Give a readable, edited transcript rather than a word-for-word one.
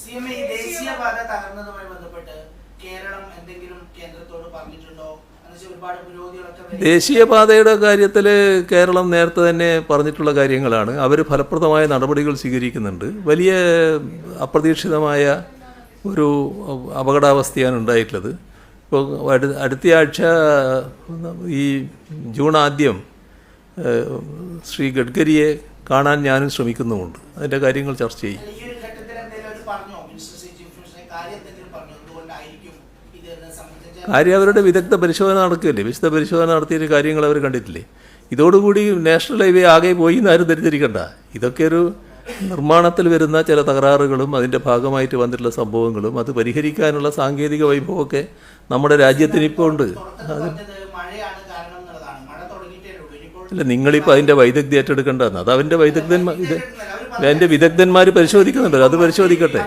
CMA ഈ ദേശീയപാത തകർന്നതുമായി ബന്ധപ്പെട്ട് കേരളം എന്തെങ്കിലും കേന്ദ്രത്തോട് പറഞ്ഞിട്ടുണ്ടോ? ഒരുപാട് പുരോഗതികളൊക്കെ ദേശീയപാതയുടെ കാര്യത്തിൽ കേരളം നേരത്തെ തന്നെ പറഞ്ഞിട്ടുള്ള കാര്യങ്ങളാണ്. അവർ ഫലപ്രദമായ നടപടികൾ സ്വീകരിക്കുന്നുണ്ട്. വലിയ അപ്രതീക്ഷിതമായ ഒരു അപകടാവസ്ഥയാണ് ഉണ്ടായിട്ടുള്ളത്. ഇപ്പോൾ അടുത്തയാഴ്ച ഈ ജൂൺ ആദ്യം ശ്രീ ഗഡ്കരിയെ കാണാൻ ഞാനും ശ്രമിക്കുന്നുമുണ്ട്. അതിൻ്റെ കാര്യങ്ങൾ ചർച്ച ചെയ്യും. കാര്യം അവരുടെ വിദഗ്ധ പരിശോധന നടക്കുകയല്ലേ. വിശദ പരിശോധന നടത്തിയ കാര്യങ്ങൾ അവർ കണ്ടിട്ടില്ലേ. ഇതോടുകൂടി നാഷണൽ ഹൈവേ ആകെ പോയി എന്നാരും ധരിച്ചിരിക്കണ്ട. ഇതൊക്കെ ഒരു നിർമ്മാണത്തിൽ വരുന്ന ചില തകരാറുകളും അതിൻ്റെ ഭാഗമായിട്ട് വന്നിട്ടുള്ള സംഭവങ്ങളും അത് പരിഹരിക്കാനുള്ള സാങ്കേതിക വൈഭവമൊക്കെ നമ്മുടെ രാജ്യത്തിന് ഇപ്പോൾ ഉണ്ട്. അല്ല, നിങ്ങളിപ്പോൾ അതിൻ്റെ വൈദഗ്ധ്യം ഏറ്റെടുക്കേണ്ടതെന്ന് അത് അവൻ്റെ വിദഗ്ധന്മാർ പരിശോധിക്കുന്നുണ്ട്. അത് പരിശോധിക്കട്ടെ.